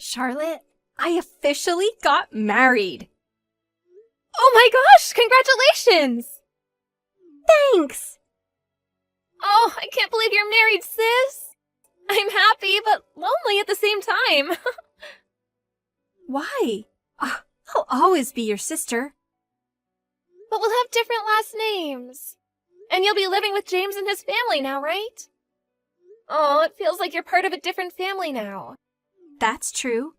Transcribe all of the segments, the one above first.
Charlotte, I officially got married. Oh my gosh, congratulations! Thanks! Oh, I can't believe you're married, sis! I'm happy, but lonely at the same time. Why? I'll always be your sister. But we'll have different last names. And you'll be living with James and his family now, right? Oh, it feels like you're part of a different family now. That's true.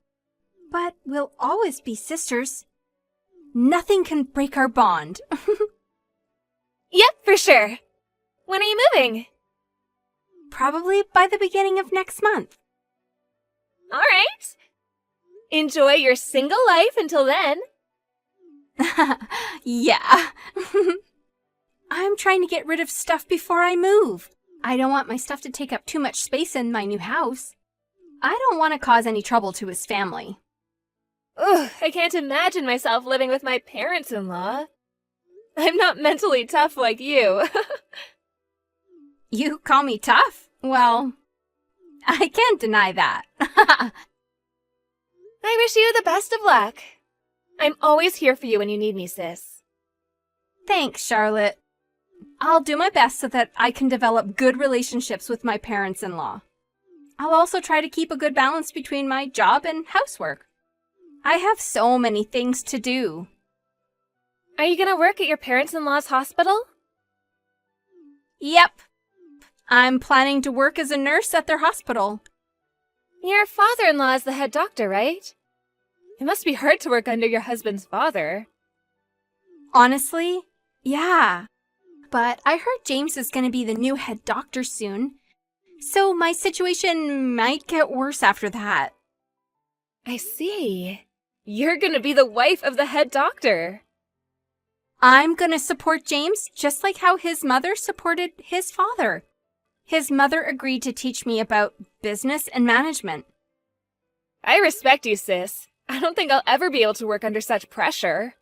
But we'll always be sisters. Nothing can break our bond. Yep, for sure. When are you moving? Probably by the beginning of next month. All right. Enjoy your single life until then. Yeah. I'm trying to get rid of stuff before I move. I don't want my stuff to take up too much space in my new house. I don't want to cause any trouble to his family. Ugh, I can't imagine myself living with my parents-in-law. I'm not mentally tough like you. You call me tough? Well, I can't deny that. I wish you the best of luck. I'm always here for you when you need me, sis. Thanks, Charlotte. I'll do my best so that I can develop good relationships with my parents-in-law. I'll also try to keep a good balance between my job and housework. I have so many things to do. Are you gonna work at your parents-in-law's hospital? Yep. I'm planning to work as a nurse at their hospital. Your father-in-law is the head doctor, right? It must be hard to work under your husband's father. Honestly, yeah. But I heard James is going to be the new head doctor soon, so my situation might get worse after that. I see. You're gonna be the wife of the head doctor. I'm going to support James just like how his mother supported his father. His mother agreed to teach me about business and management. I respect you, sis. I don't think I'll ever be able to work under such pressure.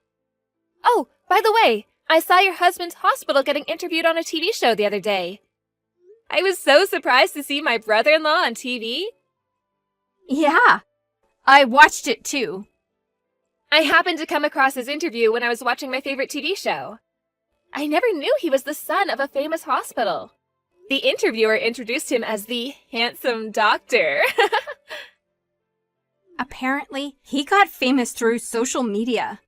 Oh, by the way, I saw your husband's hospital getting interviewed on a TV show the other day. I was so surprised to see my brother-in-law on TV. Yeah, I watched it too. I happened to come across his interview when I was watching my favorite TV show. I never knew he was the son of a famous hospital. The interviewer introduced him as the handsome doctor. Apparently, he got famous through social media.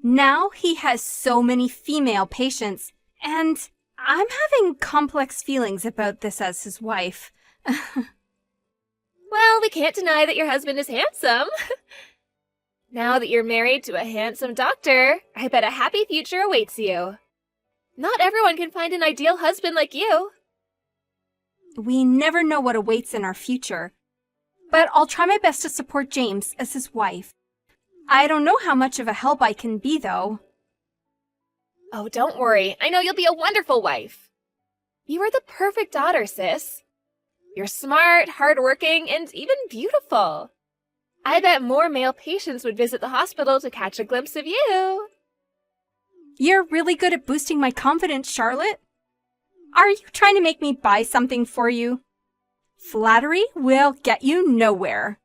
Now he has so many female patients, and I'm having complex feelings about this as his wife. Well, we can't deny that your husband is handsome. Now that you're married to a handsome doctor, I bet a happy future awaits you. Not everyone can find an ideal husband like you. We never know what awaits in our future, but I'll try my best to support James as his wife. I don't know how much of a help I can be, though. Oh, don't worry. I know you'll be a wonderful wife. You are the perfect daughter, sis. You're smart, hardworking, and even beautiful. I bet more male patients would visit the hospital to catch a glimpse of you. You're really good at boosting my confidence, Charlotte. Are you trying to make me buy something for you? Flattery will get you nowhere.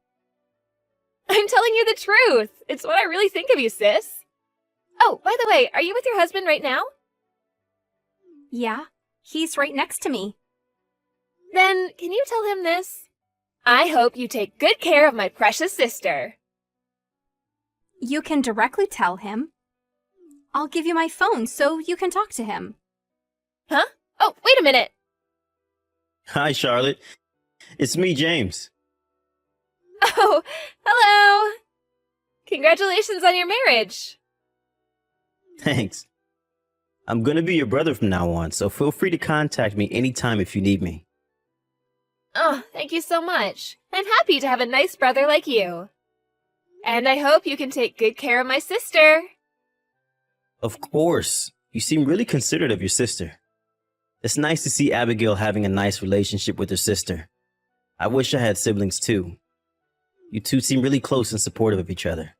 I'm telling you the truth. It's what I really think of you, sis. Oh, by the way, are you with your husband right now? Yeah, he's right next to me. Then, can you tell him this? I hope you take good care of my precious sister. You can directly tell him. I'll give you my phone so you can talk to him. Huh? Oh, wait a minute. Hi, Charlotte. It's me, James. Oh, hello. Congratulations on your marriage. Thanks. I'm gonna be your brother from now on, so feel free to contact me anytime if you need me. Oh, thank you so much. I'm happy to have a nice brother like you. And I hope you can take good care of my sister. Of course. You seem really considerate of your sister. It's nice to see Abigail having a nice relationship with her sister. I wish I had siblings too. You two seem really close and supportive of each other.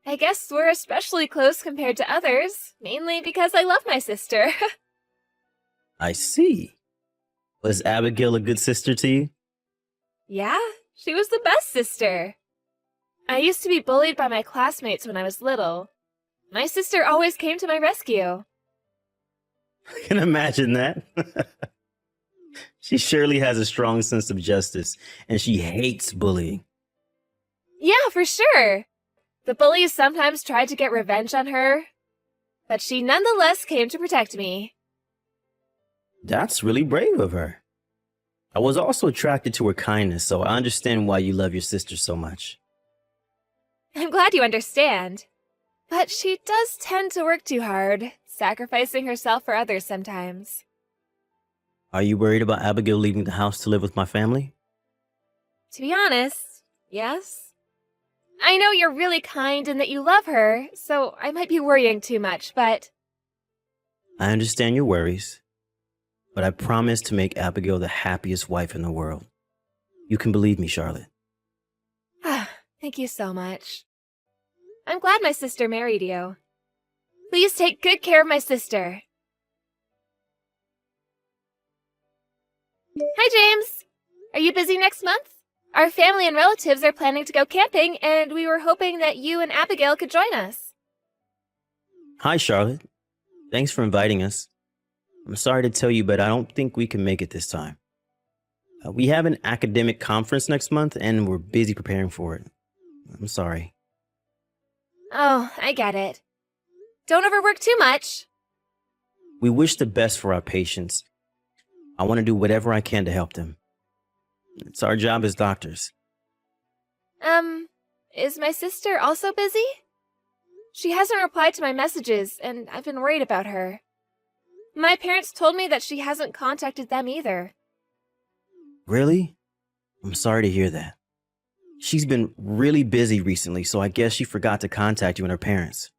I guess we're especially close compared to others, mainly because I love my sister. I see. Was Abigail a good sister to you? Yeah, She was the best sister. I used to be bullied by my classmates when I was little. My sister always came to my rescue. I can imagine that. She surely has a strong sense of justice, and she hates bullying. Yeah, for sure. The bullies sometimes tried to get revenge on her, but she nonetheless came to protect me. That's really brave of her. I was also attracted to her kindness, so I understand why you love your sister so much. I'm glad you understand. But she does tend to work too hard, sacrificing herself for others sometimes. Are you worried about Abigail leaving the house to live with my family? To be honest, yes. I know you're really kind and that you love her, so I might be worrying too much, but... I understand your worries, but I promise to make Abigail the happiest wife in the world. You can believe me, Charlotte. Thank you so much. I'm glad my sister married you. Please take good care of my sister. Hi, James. Are you busy next month? Our family and relatives are planning to go camping, and we were hoping that you and Abigail could join us. Hi, Charlotte. Thanks for inviting us. I'm sorry to tell you, but I don't think we can make it this time. We have an academic conference next month, and we're busy preparing for it. I'm sorry. Oh, I get it. Don't overwork too much. We wish the best for our patients. I want to do whatever I can to help them. It's our job as doctors. Is my sister also busy? She hasn't replied to my messages, and I've been worried about her. My parents told me that she hasn't contacted them either. Really? I'm sorry to hear that. She's been really busy recently, so I guess she forgot to contact you and her parents.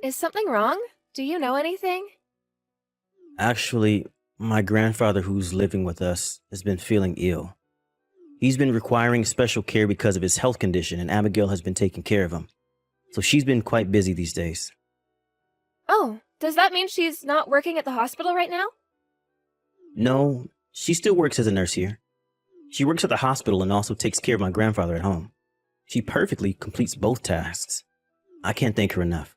Is something wrong? Do you know anything? Actually, my grandfather who's living with us has been feeling ill. He's been requiring special care because of his health condition, and Abigail has been taking care of him. So she's been quite busy these days. Oh, does that mean she's not working at the hospital right now? No, she still works as a nurse here. She works at the hospital and also takes care of my grandfather at home. She perfectly completes both tasks. I can't thank her enough.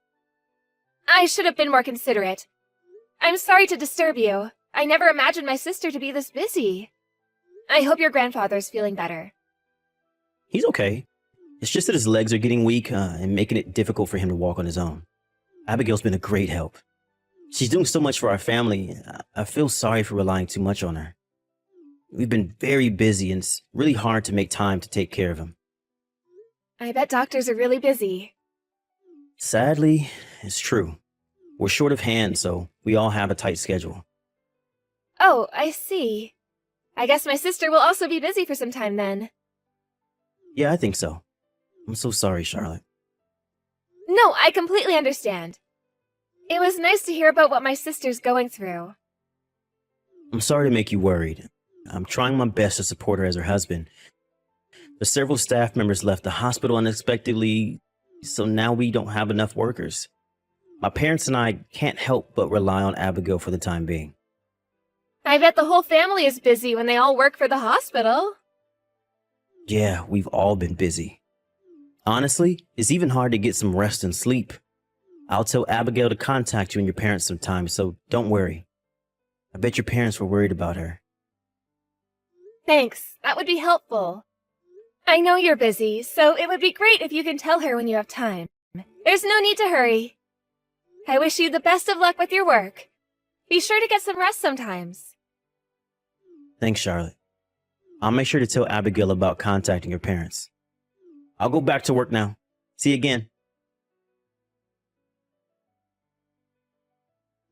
I should have been more considerate. I'm sorry to disturb you. I never imagined my sister to be this busy. I hope your grandfather's feeling better. He's okay. It's just that his legs are getting weak and making it difficult for him to walk on his own. Abigail's been a great help. She's doing so much for our family. I feel sorry for relying too much on her. We've been very busy, and it's really hard to make time to take care of him. I bet doctors are really busy. Sadly, it's true. We're short of hands, so we all have a tight schedule. Oh, I see. I guess my sister will also be busy for some time then. Yeah, I think so. I'm so sorry, Charlotte. No, I completely understand. It was nice to hear about what my sister's going through. I'm sorry to make you worried. I'm trying my best to support her as her husband. But several staff members left the hospital unexpectedly, so now we don't have enough workers. My parents and I can't help but rely on Abigail for the time being. I bet the whole family is busy when they all work for the hospital. Yeah, we've all been busy. Honestly, it's even hard to get some rest and sleep. I'll tell Abigail to contact you and your parents sometime, so don't worry. I bet your parents were worried about her. Thanks, that would be helpful. I know you're busy, so it would be great if you can tell her when you have time. There's no need to hurry. I wish you the best of luck with your work. Be sure to get some rest sometimes. Thanks, Charlotte. I'll make sure to tell Abigail about contacting your parents. I'll go back to work now. See you again.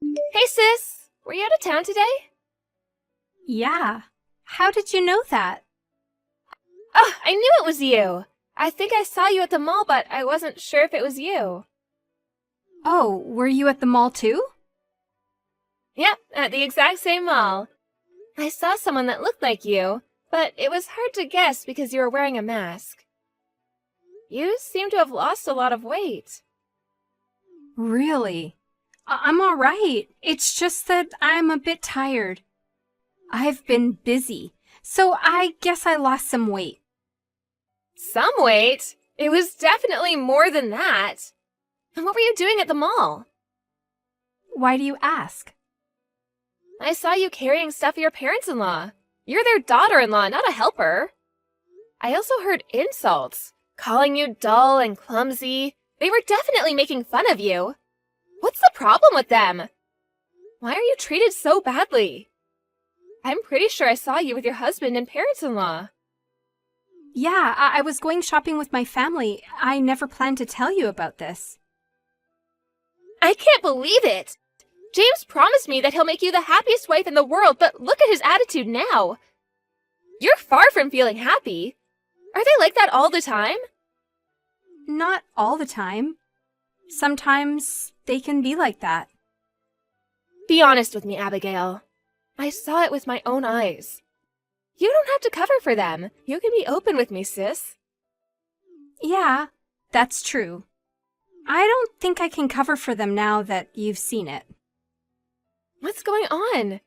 Hey, sis. Were you out of town today? Yeah. How did you know that? Oh, I knew it was you. I think I saw you at the mall, but I wasn't sure if it was you. Oh, were you at the mall too? Yep, at the exact same mall. I saw someone that looked like you, but it was hard to guess because you were wearing a mask. You seem to have lost a lot of weight. Really? I'm all right. It's just that I'm a bit tired. I've been busy, so I guess I lost some weight. Some weight? It was definitely more than that. And what were you doing at the mall? Why do you ask? I saw you carrying stuff for your parents-in-law. You're their daughter-in-law, not a helper. I also heard insults, calling you dull and clumsy. They were definitely making fun of you. What's the problem with them? Why are you treated so badly? I'm pretty sure I saw you with your husband and parents-in-law. Yeah, I was going shopping with my family. I never planned to tell you about this. I can't believe it! James promised me that he'll make you the happiest wife in the world, but look at his attitude now. You're far from feeling happy. Are they like that all the time? Not all the time. Sometimes they can be like that. Be honest with me, Abigail. I saw it with my own eyes. You don't have to cover for them. You can be open with me, sis. Yeah, that's true. I don't think I can cover for them now that you've seen it. What's going on?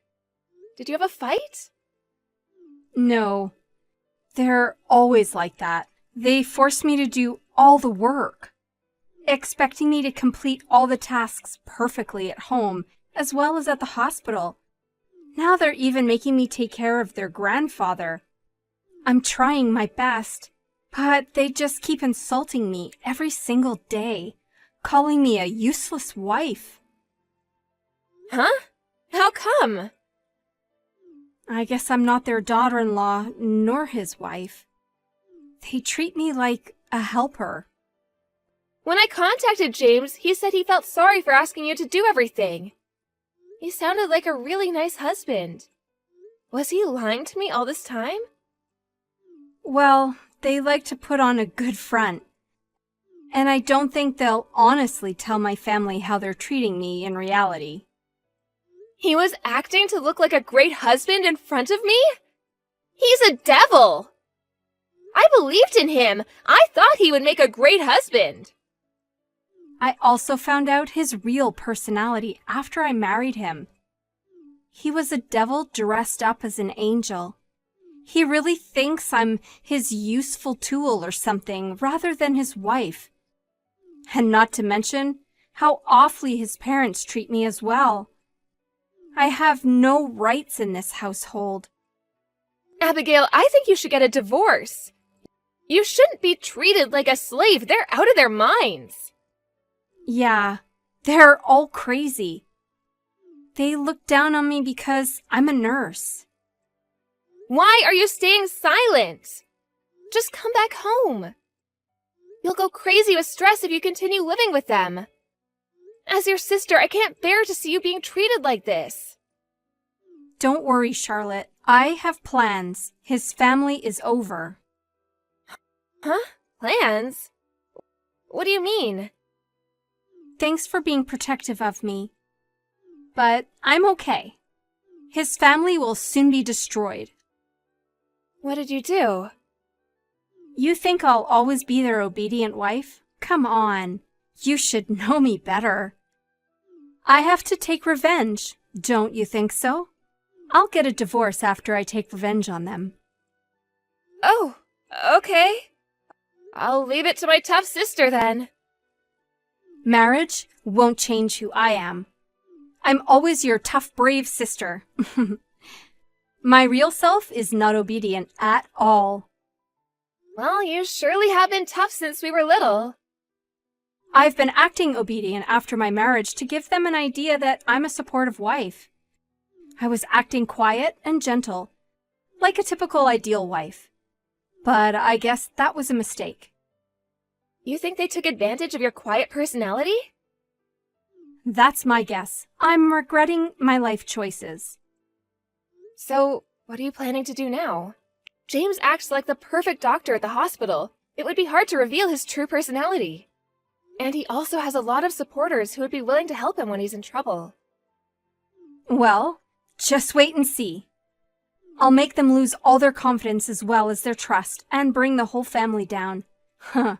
Did you have a fight? No. They're always like that. They force me to do all the work, expecting me to complete all the tasks perfectly at home as well as at the hospital. Now they're even making me take care of their grandfather. I'm trying my best, but they just keep insulting me every single day, calling me a useless wife. Huh? How come? I guess I'm not their daughter-in-law nor his wife. They treat me like a helper. When I contacted James, he said he felt sorry for asking you to do everything. He sounded like a really nice husband. Was he lying to me all this time? Well, they like to put on a good front. And I don't think they'll honestly tell my family how they're treating me in reality. He was acting to look like a great husband in front of me? He's a devil! I believed in him. I thought he would make a great husband. I also found out his real personality after I married him. He was a devil dressed up as an angel. He really thinks I'm his useful tool or something rather than his wife. And not to mention how awfully his parents treat me as well. I have no rights in this household. Abigail, I think you should get a divorce. You shouldn't be treated like a slave. They're out of their minds. Yeah, they're all crazy. They look down on me because I'm a nurse. Why are you staying silent? Just come back home. You'll go crazy with stress if you continue living with them. As your sister, I can't bear to see you being treated like this. Don't worry, Charlotte. I have plans. His family is over. Huh? Plans? What do you mean? Thanks for being protective of me. But I'm okay. His family will soon be destroyed. What did you do? You think I'll always be their obedient wife? Come on. You should know me better. I have to take revenge. Don't you think so? I'll get a divorce after I take revenge on them. Oh, okay. I'll leave it to my tough sister then. Marriage won't change who I am. I'm always your tough, brave sister. My real self is not obedient at all. Well, you surely have been tough since we were little. I've been acting obedient after my marriage to give them an idea that I'm a supportive wife. I was acting quiet and gentle, like a typical ideal wife. But I guess that was a mistake. You think they took advantage of your quiet personality? That's my guess. I'm regretting my life choices. So, what are you planning to do now? James acts like the perfect doctor at the hospital. It would be hard to reveal his true personality. And he also has a lot of supporters who would be willing to help him when he's in trouble. Well, just wait and see. I'll make them lose all their confidence as well as their trust and bring the whole family down. Huh.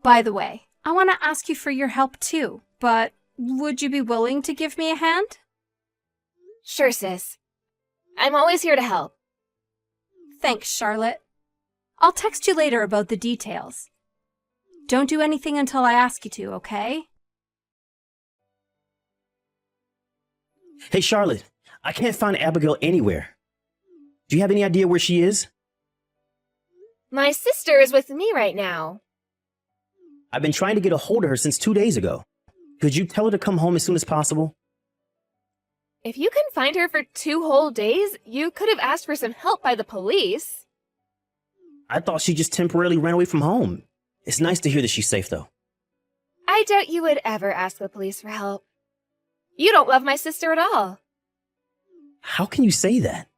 By the way, I want to ask you for your help too, but would you be willing to give me a hand? Sure, sis. I'm always here to help. Thanks, Charlotte. I'll text you later about the details. Don't do anything until I ask you to, okay? Hey, Charlotte, I can't find Abigail anywhere. Do you have any idea where she is? My sister is with me right now. I've been trying to get a hold of her since 2 days ago. Could you tell her to come home as soon as possible? If you can find her for 2 whole days, you could have asked for some help by the police. I thought she just temporarily ran away from home. It's nice to hear that she's safe, though. I doubt you would ever ask the police for help. You don't love my sister at all. How can you say that?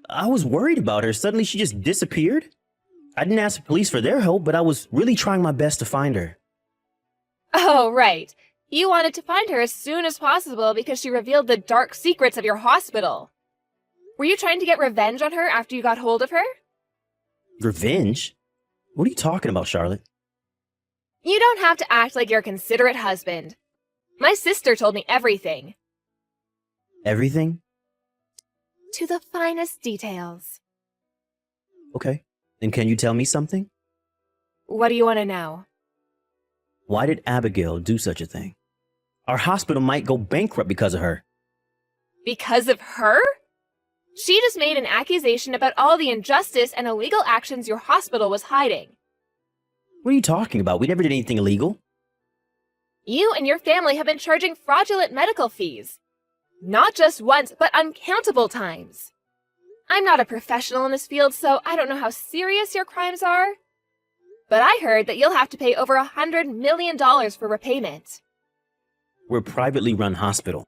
I was worried about her. Suddenly she just disappeared. I didn't ask the police for their help, but I was really trying my best to find her. Oh, right. You wanted to find her as soon as possible because she revealed the dark secrets of your hospital. Were you trying to get revenge on her after you got hold of her? Revenge? What are you talking about, Charlotte? You don't have to act like you're a considerate husband. My sister told me everything. Everything? To the finest details. Okay. Then can you tell me something? What do you want to know? Why did Abigail do such a thing? Our hospital might go bankrupt because of her. Because of her? She just made an accusation about all the injustice and illegal actions your hospital was hiding. What are you talking about? We never did anything illegal. You and your family have been charging fraudulent medical fees. Not just once, but uncountable times. I'm not a professional in this field, so I don't know how serious your crimes are. But I heard that you'll have to pay over $100 million for repayment. We're a privately run hospital.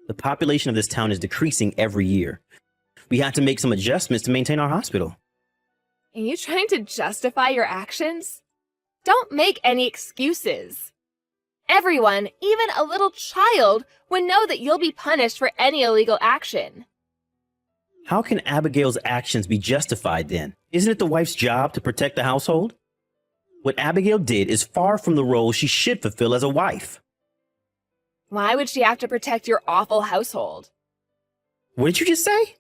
The population of this town is decreasing every year. We had to make some adjustments to maintain our hospital. Are you trying to justify your actions? Don't make any excuses. Everyone, even a little child, would know that you'll be punished for any illegal action. How can Abigail's actions be justified then? Isn't it the wife's job to protect the household? What Abigail did is far from the role she should fulfill as a wife. Why would she have to protect your awful household? What did you just say?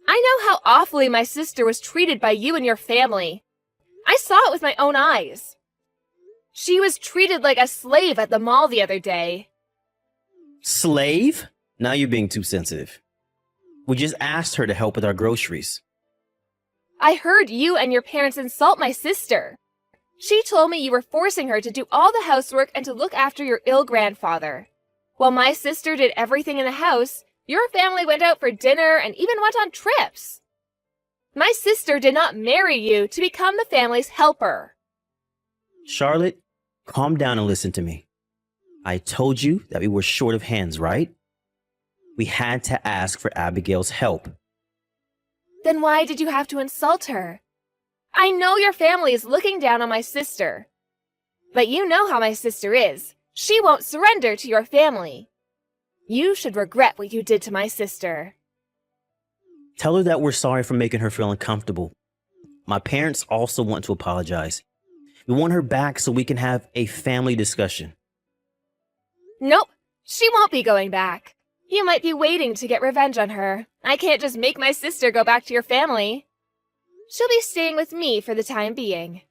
I know how awfully my sister was treated by you and your family. I saw it with my own eyes. She was treated like a slave at the mall the other day. Slave? Now you're being too sensitive. We just asked her to help with our groceries. I heard you and your parents insult my sister. She told me you were forcing her to do all the housework and to look after your ill grandfather. While my sister did everything in the house, your family went out for dinner and even went on trips. My sister did not marry you to become the family's helper. Charlotte, calm down and listen to me. I told you that we were short of hands, right? We had to ask for Abigail's help. Then why did you have to insult her? I know your family is looking down on my sister. But you know how my sister is. She won't surrender to your family. You should regret what you did to my sister. Tell her that we're sorry for making her feel uncomfortable. My parents also want to apologize. We want her back so we can have a family discussion. Nope, she won't be going back. You might be waiting to get revenge on her. I can't just make my sister go back to your family. She'll be staying with me for the time being.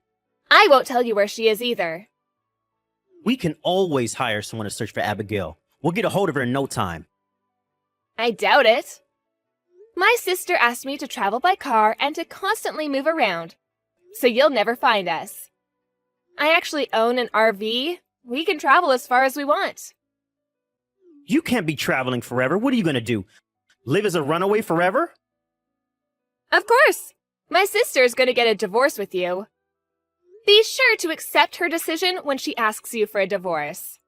I won't tell you where she is either. We can always hire someone to search for Abigail. We'll get a hold of her in no time. I doubt it. My sister asked me to travel by car and to constantly move around, so you'll never find us. I actually own an RV. We can travel as far as we want. You can't be traveling forever. What are you going to do? Live as a runaway forever? Of course. My sister's going to get a divorce with you. Be sure to accept her decision when she asks you for a divorce.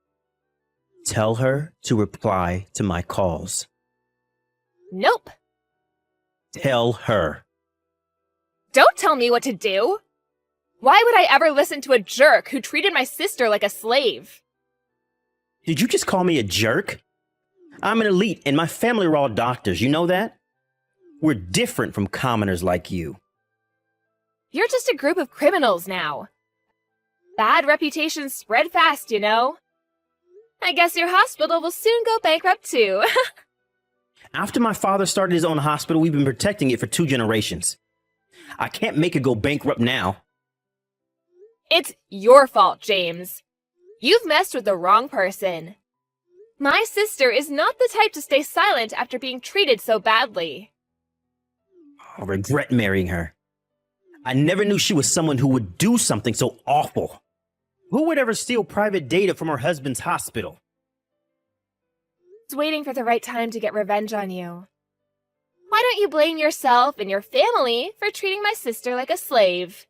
Tell her to reply to my calls. Nope. Tell her. Don't tell me what to do. Why would I ever listen to a jerk who treated my sister like a slave? Did you just call me a jerk? I'm an elite and my family are all doctors. You know that? We're different from commoners like you. You're just a group of criminals now. Bad reputations spread fast, you know. I guess your hospital will soon go bankrupt too. After my father started his own hospital, we've been protecting it for 2 generations. I can't make it go bankrupt now. It's your fault, James. You've messed with the wrong person. My sister is not the type to stay silent after being treated so badly. I regret marrying her. I never knew she was someone who would do something so awful. Who would ever steal private data from her husband's hospital? I was waiting for the right time to get revenge on you. Why don't you blame yourself and your family for treating my sister like a slave?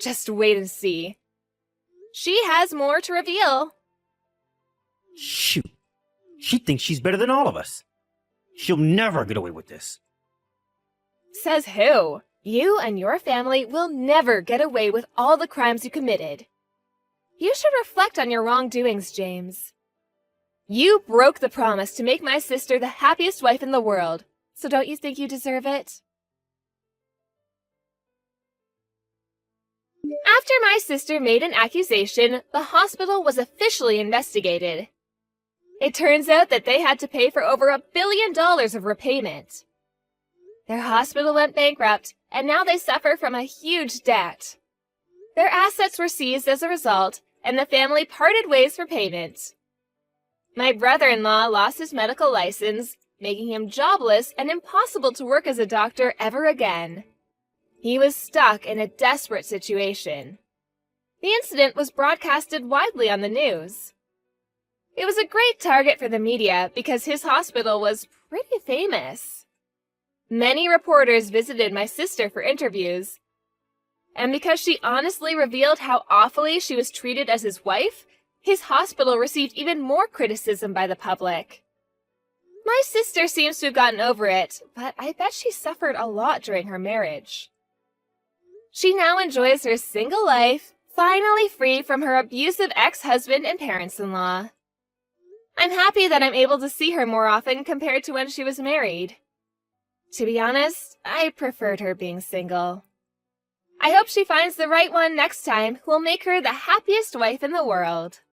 Just wait and see. She has more to reveal. Shoot. She thinks she's better than all of us. She'll never get away with this. Says who? You and your family will never get away with all the crimes you committed. You should reflect on your wrongdoings, James. You broke the promise to make my sister the happiest wife in the world, so don't you think you deserve it? After my sister made an accusation, the hospital was officially investigated. It turns out that they had to pay for over $1 billion of repayment. Their hospital went bankrupt, and now they suffer from a huge debt. Their assets were seized as a result, and the family parted ways for payment. My brother-in-law lost his medical license, making him jobless and impossible to work as a doctor ever again. He was stuck in a desperate situation. The incident was broadcasted widely on the news. It was a great target for the media because his hospital was pretty famous. Many reporters visited my sister for interviews. And because she honestly revealed how awfully she was treated as his wife, his hospital received even more criticism by the public. My sister seems to have gotten over it, but I bet she suffered a lot during her marriage. She now enjoys her single life, finally free from her abusive ex-husband and parents-in-law. I'm happy that I'm able to see her more often compared to when she was married. To be honest, I preferred her being single. I hope she finds the right one next time who will make her the happiest wife in the world.